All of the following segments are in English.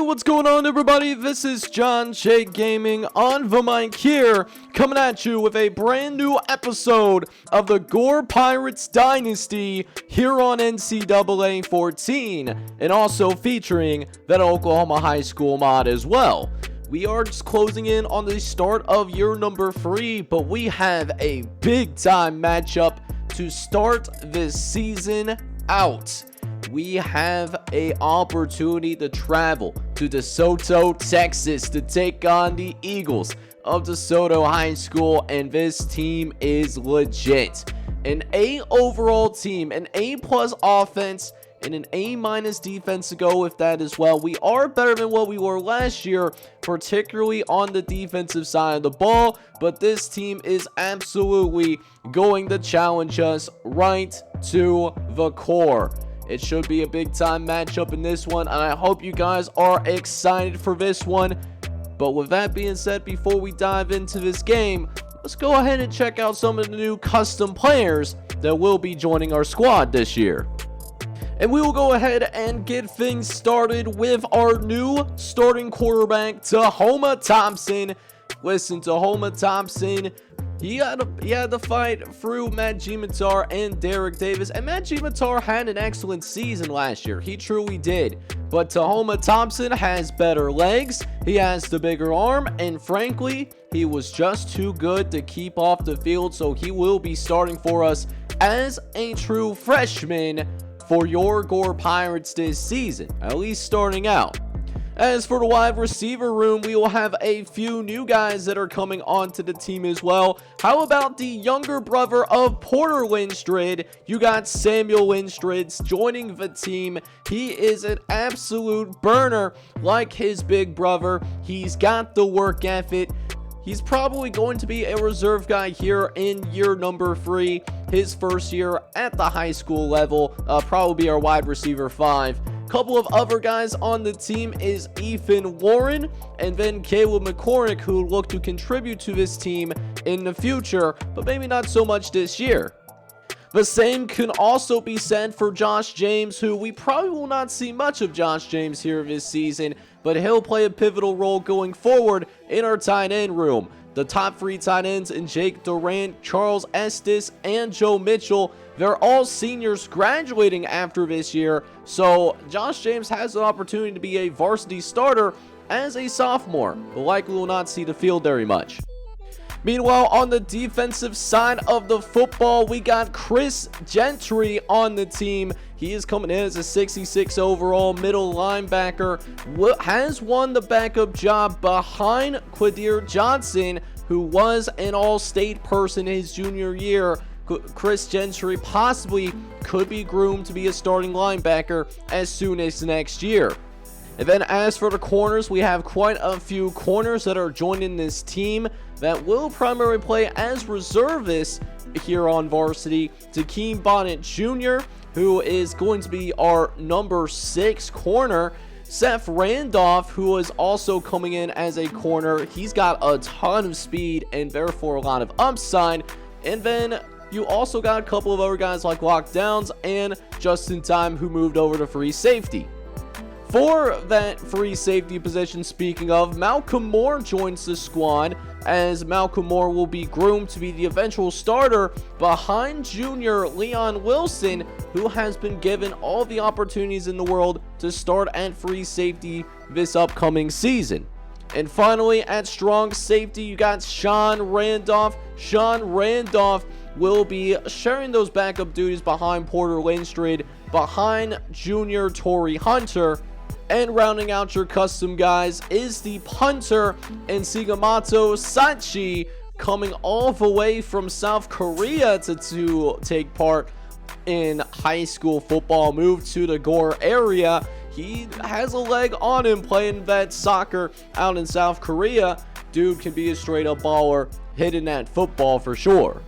what's going on, everybody? This is John J Gaming on the mic here, coming at you with a brand new episode of the Gore Pirates Dynasty here on NCAA 14, and also featuring that Oklahoma high school mod as well. We are just closing in on the start of year number 3, but we have a big time matchup to start this season out. We have an opportunity to travel to DeSoto, Texas to take on the Eagles of DeSoto High School, and this team is legit. An A overall team, an A+ offense, and an A- defense to go with that as well. We are better than what we were last year, particularly on the defensive side of the ball, but this team is absolutely going to challenge us right to the core. It should be a big time matchup in this one, and I hope you guys are excited for this one. But with that being said, before we dive into this game, let's go ahead and check out some of the new custom players that will be joining our squad this year. And we will go ahead and get things started with our new starting quarterback, Tahoma Thompson. Listen, Tahoma Thompson, he had to fight through Matt Gimatar and Derek Davis, and Matt Gimatar had an excellent season last year. He truly did. But Tahoma Thompson has better legs, he has the bigger arm, and frankly, he was just too good to keep off the field, so he will be starting for us as a true freshman for your Gore Pirates this season, at least starting out. As for the wide receiver room, we will have a few new guys that are coming onto the team as well. How about the younger brother of Porter Lindstrid? You got Samuel Lindstrid joining the team. He is an absolute burner like his big brother. He's got the work ethic. He's probably going to be a reserve guy here in year number 3, his first year at the high school level. Probably be our wide receiver 5. Couple of other guys on the team is Ethan Warren and then Caleb McCormick, who look to contribute to this team in the future, but maybe not so much this year. The same can also be said for Josh James, who we probably will not see much of Josh James here this season, but he'll play a pivotal role going forward in our tight end room. The top 3 tight ends in Jake Durant, Charles Estes, and Joe Mitchell, they're all seniors graduating after this year, so Josh James has an opportunity to be a varsity starter as a sophomore, but likely will not see the field very much. Meanwhile, on the defensive side of the football, we got Chris Gentry on the team. He is coming in as a 66 overall middle linebacker, has won the backup job behind Quadir Johnson, who was an all-state person his junior year. Chris Gentry possibly could be groomed to be a starting linebacker as soon as next year. And then as for the corners, we have quite a few corners that are joining this team that will primarily play as reservists here on varsity. Takeem Bonnet Jr., who is going to be our number 6 corner. Seth Randolph, who is also coming in as a corner. He's got a ton of speed and therefore a lot of upside. And then you also got a couple of other guys like Lockdowns and Justin Time, who moved over to free safety. For that free safety position, speaking of, Malcolm Moore joins the squad, as Malcolm Moore will be groomed to be the eventual starter behind junior Leon Wilson, who has been given all the opportunities in the world to start at free safety this upcoming season. And finally, at strong safety, you got Sean Randolph. Sean Randolph will be sharing those backup duties behind Porter Lindstrid, behind junior Torrey Hunter. And rounding out your custom guys is the punter Nsigamato Sachi, coming all the way from South Korea to take part in high school football. Moved to the Gore area. He has a leg on him playing that soccer out in South Korea. Dude can be a straight up baller hitting that football for sure.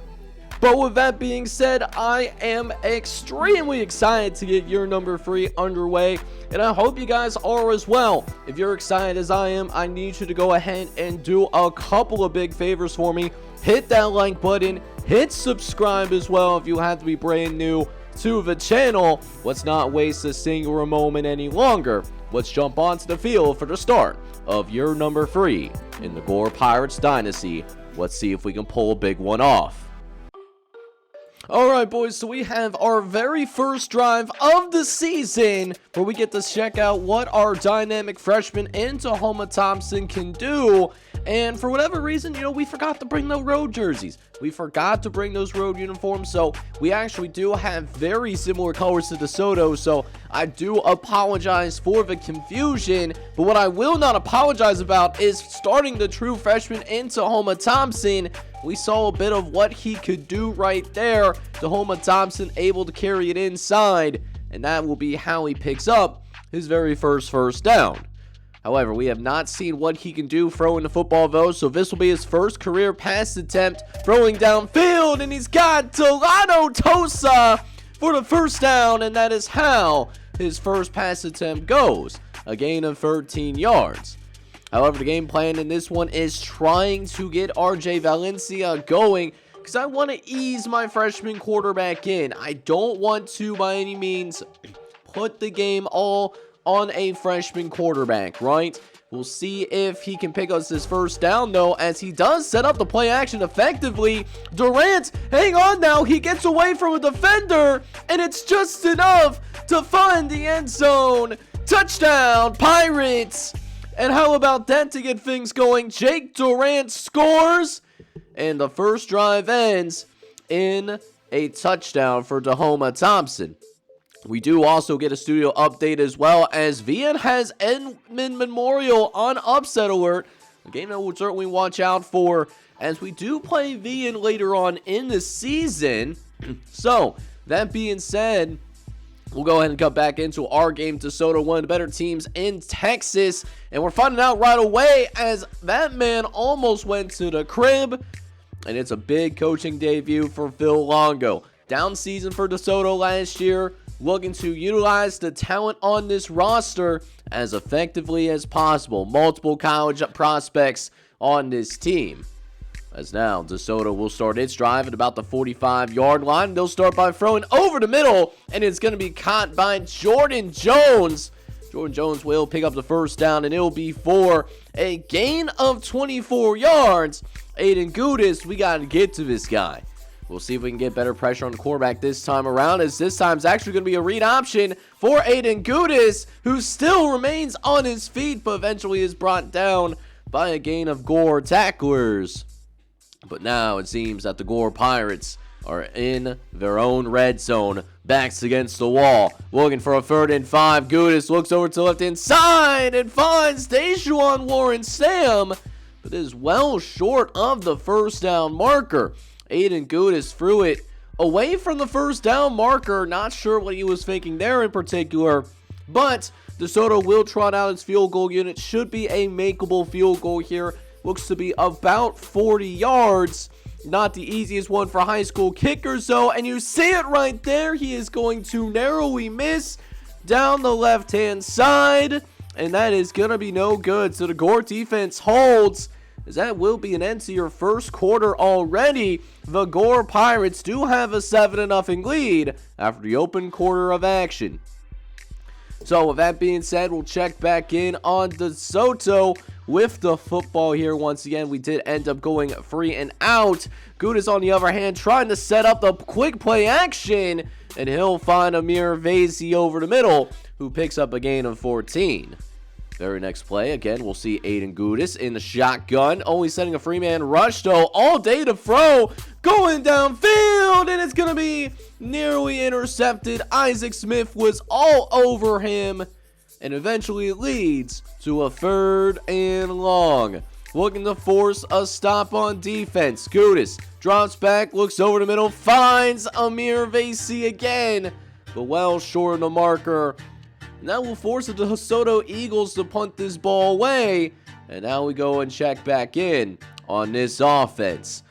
But with that being said, I am extremely excited to get year number 3 underway, and I hope you guys are as well. If you're excited as I am, I need you to go ahead and do a couple of big favors for me. Hit that like button, hit subscribe as well if you have to be brand new to the channel. Let's not waste a single moment any longer. let's jump onto the field for the start of year number 3 in the Gore Pirates Dynasty. Let's see if we can pull a big one off. Alright boys, so we have our very first drive of the season where we get to check out what our dynamic freshman in Tahoma Thompson can do. And for whatever reason, we forgot to bring the road jerseys. We forgot to bring those road uniforms, so we actually do have very similar colors to DeSoto, so I do apologize for the confusion. But what I will not apologize about is starting the true freshman in Tahoma Thompson. We saw a bit of what he could do right there. Tahoma Thompson able to carry it inside, and that will be how he picks up his very first down. However, we have not seen what he can do throwing the football though, so this will be his first career pass attempt, throwing downfield, and he's got Delano Tosa for the first down, and that is how his first pass attempt goes, a gain of 13 yards. However, the game plan in this one is trying to get RJ Valencia going, because I want to ease my freshman quarterback in. I don't want to, by any means, put the game all on a freshman quarterback, right? We'll see if he can pick us his first down, though, as he does set up the play action effectively. Durant, hang on now, he gets away from a defender, and it's just enough to find the end zone. Touchdown, Pirates! And how about that to get things going? Jake Durant scores, and the first drive ends in a touchdown for Tahoma Thompson. We do also get a studio update as well, as VN has Edmond Memorial on upset alert, a game that we'll certainly watch out for, as we do play VN later on in the season. So, that being said, we'll go ahead and cut back into our game. DeSoto, one of the better teams in Texas, and we're finding out right away as that man almost went to the crib, and it's a big coaching debut for Phil Longo. Down season for DeSoto last year, looking to utilize the talent on this roster as effectively as possible. Multiple college prospects on this team. As now, DeSoto will start its drive at about the 45-yard line. They'll start by throwing over the middle, and it's going to be caught by Jordan Jones. Jordan Jones will pick up the first down, and it'll be for a gain of 24 yards. Aiden Gudis, we got to get to this guy. We'll see if we can get better pressure on the quarterback this time around, as this time's actually going to be a read option for Aiden Gudis, who still remains on his feet, but eventually is brought down by a gain of Gore tacklers. But now it seems that the Gore Pirates are in their own red zone, backs against the wall, looking for a 3rd and 5. Gudis looks over to the left-hand side and finds Deshaun Warren Sam, but is well short of the first down marker. Aiden Gudis threw it away from the first down marker. Not sure what he was thinking there in particular, but DeSoto will trot out its field goal unit. Should be a makeable field goal here. Looks to be about 40 yards. Not the easiest one for high school kickers, though, and you see it right there. He is going to narrowly miss down the left-hand side, and that is going to be no good. So the Gore defense holds, as that will be an end to your first quarter already. The Gore Pirates do have a 7-0 lead after the open quarter of action. So with that being said, we'll check back in on DeSoto with the football here. Once again, we did end up going 3 and out. Gudis, on the other hand, trying to set up the quick play action, and he'll find Amir Vasey over the middle, who picks up a gain of 14. Very next play, again, we'll see Aiden Gudis in the shotgun, only setting a free man rush, though, all day to throw, going downfield, and it's going to be nearly intercepted. Isaac Smith was all over him, and eventually it leads to a 3rd and long. Looking to force a stop on defense. Gudis drops back, looks over the middle, finds Amir Vasey again, but well short of the marker. And that will force the DeSoto Eagles to punt this ball away. And now we go and check back in on this offense.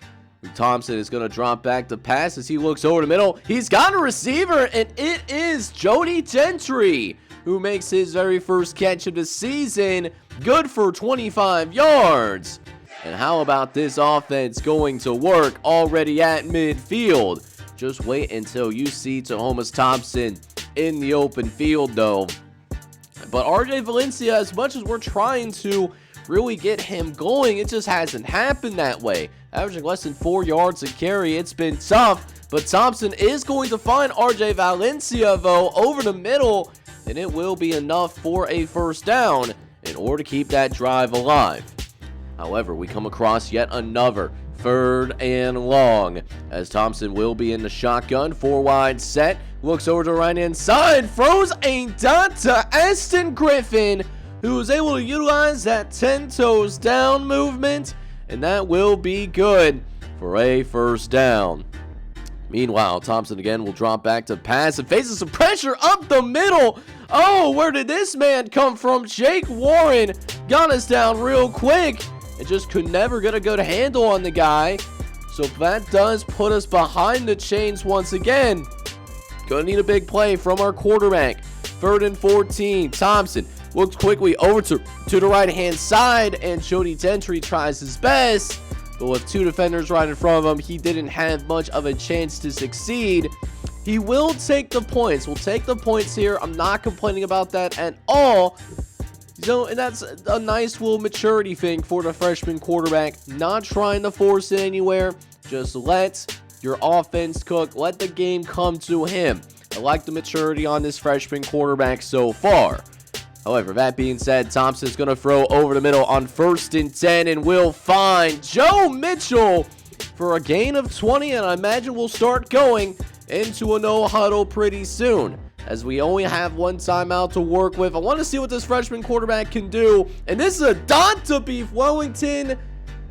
Thompson is going to drop back the pass as he looks over the middle. He's got a receiver, and it is Jody Gentry, who makes his very first catch of the season. Good for 25 yards. And how about this offense going to work already at midfield? Just wait until you see Tahoma Thompson in the open field, though. But RJ Valencia, as much as we're trying to really get him going, it just hasn't happened that way. Averaging less than 4 yards a carry, it's been tough. But Thompson is going to find RJ Valencia, though, over the middle, and it will be enough for a first down in order to keep that drive alive. However, we come across yet another 3rd and long, as Thompson will be in the shotgun, 4 wide set, looks over to the right-hand side, throws a dot to Aston Griffin, who was able to utilize that 10 toes down movement, and that will be good for a first down. Meanwhile, Thompson again will drop back to pass and faces some pressure up the middle. Oh, where did this man come from? Jake Warren got us down real quick and just could never get a good handle on the guy. So that does put us behind the chains once again. Gonna need a big play from our quarterback. 3rd and 14. Thompson looks quickly over to the right-hand side, and Jody Gentry tries his best. But with 2 defenders right in front of him, he didn't have much of a chance to succeed. He will take the points. We'll take the points here. I'm not complaining about that at all. So, and that's a nice little maturity thing for the freshman quarterback. Not trying to force it anywhere. Just let your offense cook. Let the game come to him. I like the maturity on this freshman quarterback so far. However, that being said, Thompson's going to throw over the middle on 1st and 10 and will find Joe Mitchell for a gain of 20, and I imagine we'll start going into a no huddle pretty soon, as we only have 1 timeout to work with. I want to see what this freshman quarterback can do, and this is a dot to Beef Wellington,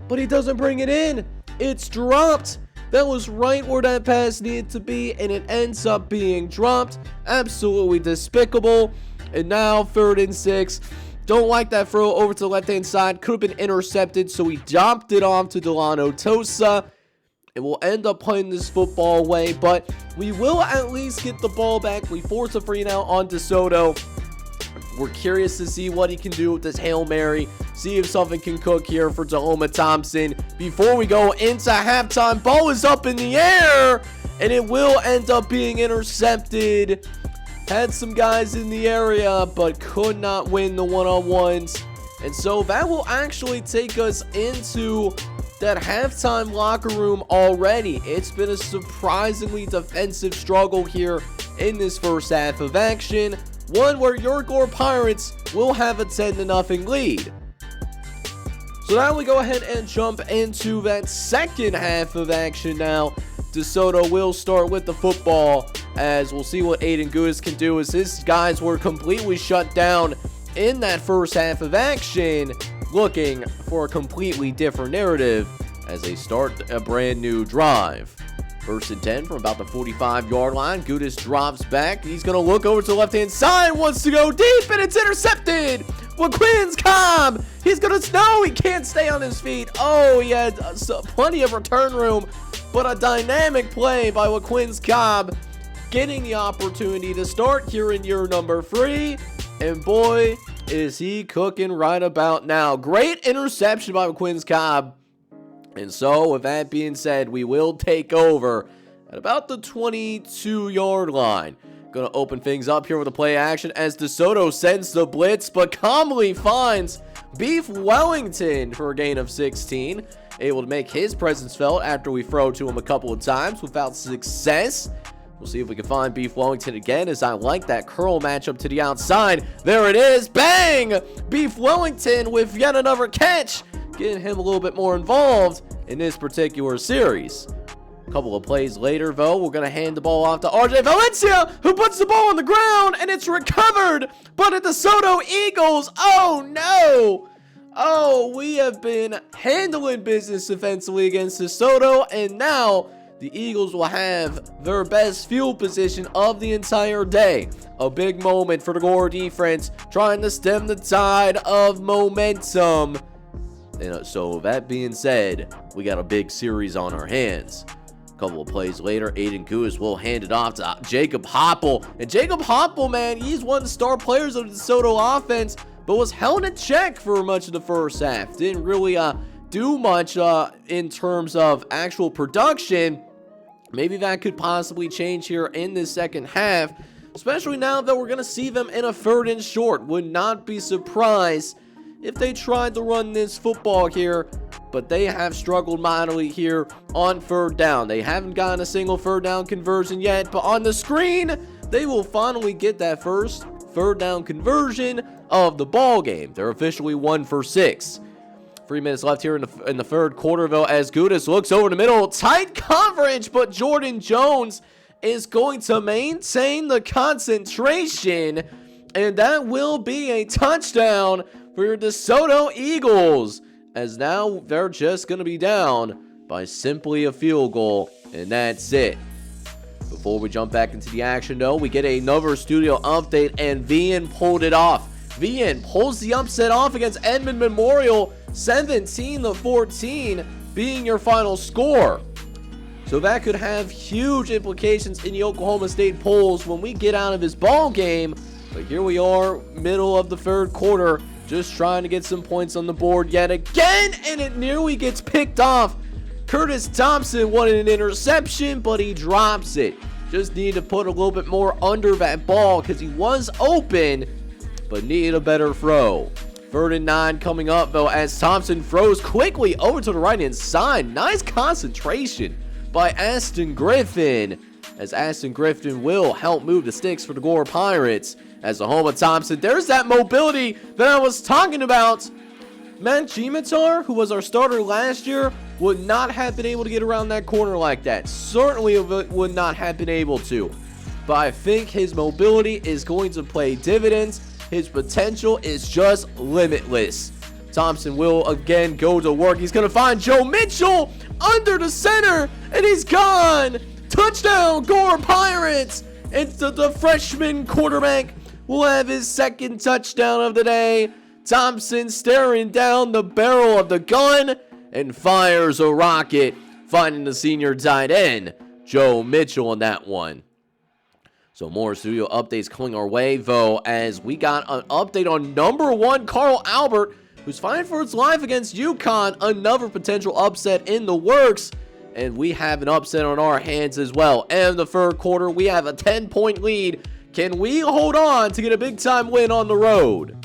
but he doesn't bring it in. It's dropped. That was right where that pass needed to be, and it ends up being dropped. Absolutely despicable. And now 3rd and 6. Don't like that throw over to the left-hand side. Could have been intercepted, so he dropped it off to Delano Tosa. And we'll end up playing this football away, but we will at least get the ball back. We force a free now on DeSoto. We're curious to see what he can do with this Hail Mary. See if something can cook here for Tahoma Thompson. Before we go into halftime, ball is up in the air, and it will end up being intercepted. Had some guys in the area, but could not win the one-on-ones. And so that will actually take us into that halftime locker room already. It's been a surprisingly defensive struggle here in this first half of action. One where your Gore Pirates will have a 10-0 lead. So now we go ahead and jump into that second half of action now. DeSoto will start with the football, as we'll see what Aiden Gudis can do, as his guys were completely shut down in that first half of action, looking for a completely different narrative as they start a brand new drive. 1st and 10 from about the 45-yard line. Gudis drops back. He's going to look over to the left-hand side, wants to go deep, and it's intercepted. LaQuinn's Cobb. He's going to no, he can't stay on his feet. Oh, he had plenty of return room, but a dynamic play by LaQuinn's Cobb, getting the opportunity to start here in year number 3. And boy, is he cooking right about now. Great interception by LaQuinn's Cobb. And so, with that being said, we will take over at about the 22-yard line. Going to open things up here with a play action as DeSoto sends the blitz, but calmly finds Beef Wellington for a gain of 16. Able to make his presence felt after we throw to him a couple of times without success. We'll see if we can find Beef Wellington again, as I like that curl matchup to the outside. There it is. Bang! Beef Wellington with yet another catch, getting him a little bit more involved in this particular series. A couple of plays later, though, we're going to hand the ball off to RJ Valencia, who puts the ball on the ground, and it's recovered by the DeSoto Eagles. Oh, no! Oh, we have been handling business defensively against DeSoto, and now the Eagles will have their best field position of the entire day. A big moment for the Gore defense, trying to stem the tide of momentum. And so that being said, we got a big series on our hands. A couple of plays later, Aiden Gudis will hand it off to Jacob Hoppel. And Jacob Hoppel, man, he's one of the star players of the DeSoto offense, but was held in check for much of the first half. Didn't really do much in terms of actual production. Maybe that could possibly change here in the second half. especially now that we're going to see them in a 3rd and short. Would not be surprised if they tried to run this football here, but they have struggled mightily here on 3rd down. They haven't gotten a single 3rd down conversion yet, but on the screen, they will finally get that first 3rd down conversion of the ball game. They're officially 1 for 6. 3 minutes left here in the 3rd quarter, though, as Gudis looks over the middle. Tight coverage, but Jordan Jones is going to maintain the concentration, and that will be a touchdown for your DeSoto Eagles, as now they're just going to be down by simply a field goal, and that's it. Before we jump back into the action, though, we get another studio update, and VN pulled it off. VN pulls the upset off against Edmond Memorial, 17-14 being your final score. So that could have huge implications in the Oklahoma State polls when we get out of this ball game. But here we are, middle of the 3rd quarter, just trying to get some points on the board yet again, and it nearly gets picked off. Curtis Thompson wanted an interception, but he drops it. Just needed to put a little bit more under that ball because he was open, but needed a better throw. 3rd and 9 coming up, though, as Thompson throws quickly over to the right-hand side. Nice concentration by Aston Griffin, as Aston Griffin will help move the sticks for the Gore Pirates. As the home of Thompson, there's that mobility that I was talking about. Matt Gimitar, who was our starter last year, would not have been able to get around that corner like that. Certainly would not have been able to. But I think his mobility is going to pay dividends. His potential is just limitless. Thompson will again go to work. He's going to find Joe Mitchell under the center, and he's gone. Touchdown, Gore Pirates. And the freshman quarterback will have his 2nd touchdown of the day. Thompson staring down the barrel of the gun and fires a rocket, finding the senior tight end, Joe Mitchell, on that one. So more studio updates coming our way, though, as we got an update on number 1, Carl Albert, who's fighting for his life against UConn. Another potential upset in the works, and we have an upset on our hands as well. And in the 3rd quarter, we have a 10-point lead. Can we hold on to get a big-time win on the road?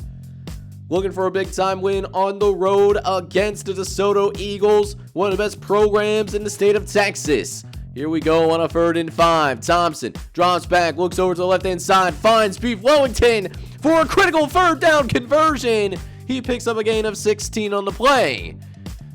Looking for a big-time win on the road against the DeSoto Eagles, one of the best programs in the state of Texas. Here we go on a 3rd and 5. Thompson drops back, looks over to the left-hand side, finds Beef Wellington for a critical 3rd down conversion. He picks up a gain of 16 on the play.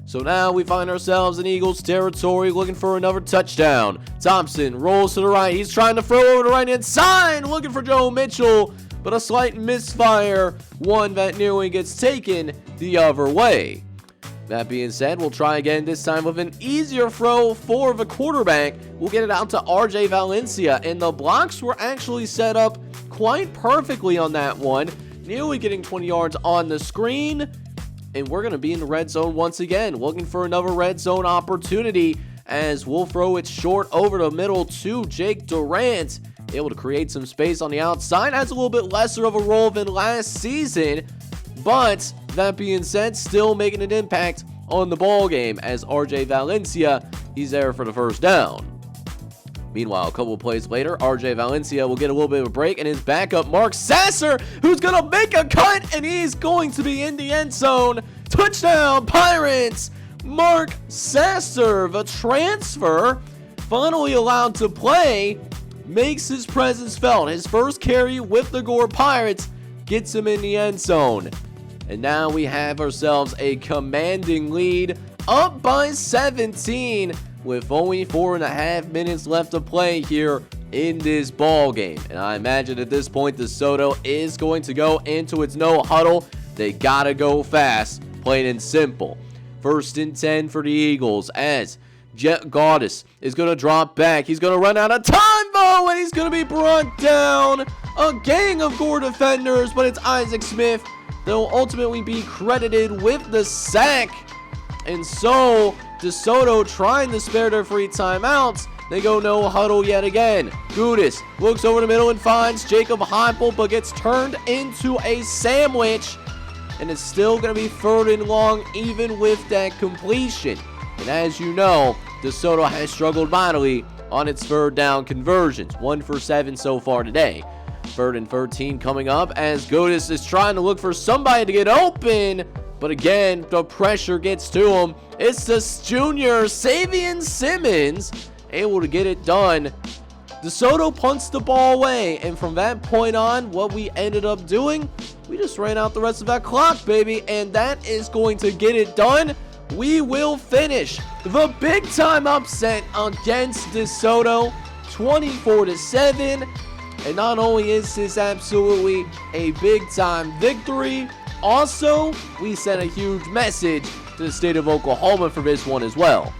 So now we find ourselves in Eagles territory, looking for another touchdown. Thompson rolls to the right. He's trying to throw over the right-hand side, looking for Joe Mitchell, but a slight misfire, one that nearly gets taken the other way. That being said, we'll try again, this time with an easier throw for the quarterback. We'll get it out to RJ Valencia, and the blocks were actually set up quite perfectly on that one, nearly getting 20 yards on the screen. And we're going to be in the red zone once again, looking for another red zone opportunity, as we'll throw it short over the middle to Jake Durant, able to create some space on the outside. Has a little bit lesser of a role than last season, but that being said, still making an impact on the ball game, as RJ Valencia, he's there for the 1st down. Meanwhile, a couple of plays later, RJ Valencia will get a little bit of a break, and his backup, Mark Sasser, who's going to make a cut, and he's going to be in the end zone. Touchdown, Pirates! Mark Sasser, the transfer, finally allowed to play, makes his presence felt. His first carry with the Gore Pirates gets him in the end zone. And now we have ourselves a commanding lead, up by 17, with only 4.5 minutes left to play here in this ball game. And I imagine at this point, DeSoto is going to go into its no huddle. They gotta go fast, plain and simple. 1st and 10 for the Eagles, as Jet Gaudis is going to drop back. He's going to run out of time, though, and he's going to be brought down. A gang of Gore defenders, but it's Isaac Smith that will ultimately be credited with the sack. And so, DeSoto trying to spare their free timeouts. They go no huddle yet again. Gudis looks over the middle and finds Jacob Heupel, but gets turned into a sandwich. And it's still going to be 3rd and long, even with that completion. And as you know, DeSoto has struggled mightily on its 3rd down conversions. 1 for 7 so far today. 3rd and 13 coming up as Godis is trying to look for somebody to get open. But again, the pressure gets to him. It's the junior, Savion Simmons, able to get it done. DeSoto punts the ball away, and from that point on, what we ended up doing, we just ran out the rest of that clock, baby, and that is going to get it done. We will finish the big-time upset against DeSoto, 24-7, and not only is this absolutely a big-time victory, also, we sent a huge message to the state of Oklahoma for this one as well.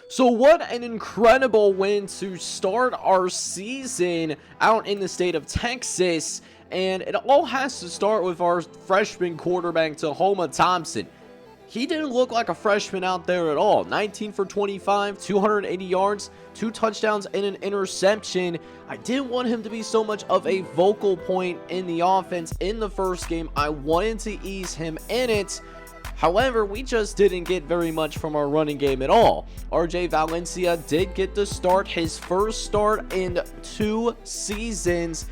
So what an incredible win to start our season out in the state of Texas. And it all has to start with our freshman quarterback, Tahoma Thompson. He didn't look like a freshman out there at all. 19 for 25, 280 yards, 2 touchdowns, and an interception. I didn't want him to be so much of a vocal point in the offense in the first game. I wanted to ease him in it. However, we just didn't get very much from our running game at all. RJ Valencia did get to start his first start in 2 seasons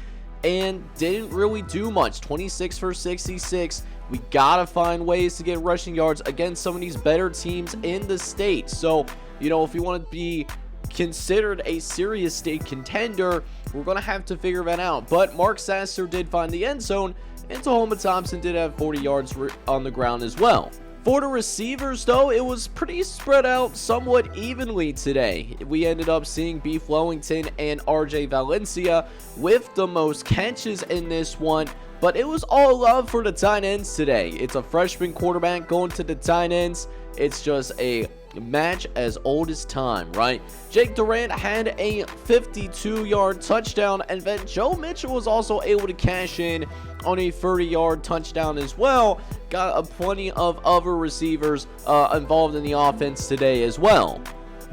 and didn't really do much. 26 for 66. We gotta find ways to get rushing yards against some of these better teams in the state. So, you know, if you want to be considered a serious state contender, we're gonna have to figure that out. But Mark Sasser did find the end zone, and Tahoma Thompson did have 40 yards on the ground as well. For the receivers, though, it was pretty spread out somewhat evenly today. We ended up seeing Beef Wellington and RJ Valencia with the most catches in this one, but it was all love for the tight ends today. It's a freshman quarterback going to the tight ends. It's just a match as old as time, right? Jake Durant had a 52-yard touchdown, and then Joe Mitchell was also able to cash in on a 30-yard touchdown as well. Got plenty of other receivers involved in the offense today as well.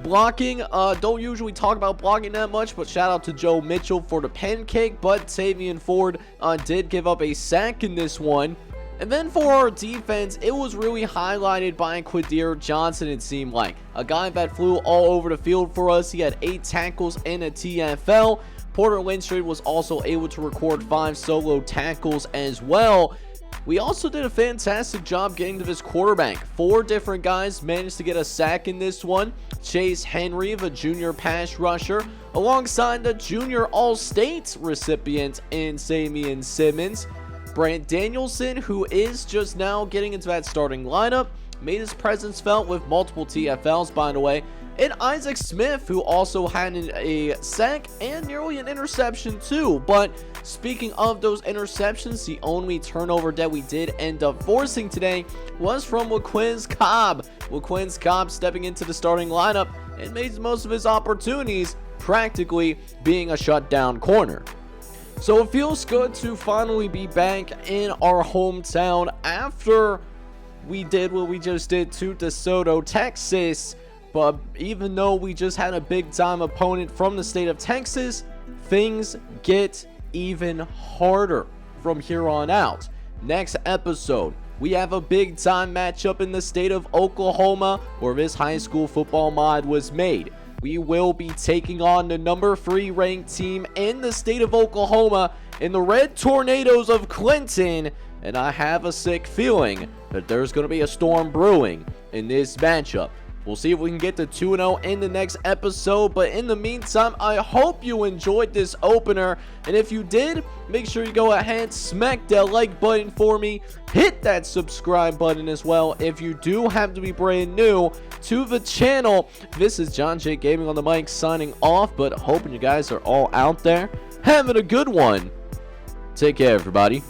Blocking, don't usually talk about blocking that much, but shout out to Joe Mitchell for the pancake, but Tavion Ford did give up a sack in this one. And then for our defense, it was really highlighted by Quadir Johnson, it seemed like. A guy that flew all over the field for us. He had 8 tackles and a TFL. Porter Lindstrom was also able to record 5 solo tackles as well. We also did a fantastic job getting to this quarterback. 4 different guys managed to get a sack in this one. Chase Henry, the junior pass rusher, alongside the junior All-State recipient in Savion Simmons. Brant Danielson, who is just now getting into that starting lineup, made his presence felt with multiple TFLs, by the way. And Isaac Smith, who also had a sack and nearly an interception too. But speaking of those interceptions, the only turnover that we did end up forcing today was from Waquiz Cobb. Waquiz Cobb stepping into the starting lineup and made most of his opportunities, practically being a shutdown corner. So it feels good to finally be back in our hometown after we did what we just did to DeSoto, Texas. But even though we just had a big-time opponent from the state of Texas, things get even harder from here on out. Next episode, we have a big-time matchup in the state of Oklahoma where this high school football mod was made. We will be taking on the number 3 ranked team in the state of Oklahoma in the Red Tornadoes of Clinton. And I have a sick feeling that there's going to be a storm brewing in this matchup. We'll see if we can get to 2-0 in the next episode. But in the meantime, I hope you enjoyed this opener. And if you did, make sure you go ahead, smack that like button for me. Hit that subscribe button as well if you do have to be brand new to the channel. This is John J Gaming on the mic signing off. But hoping you guys are all out there having a good one. Take care, everybody.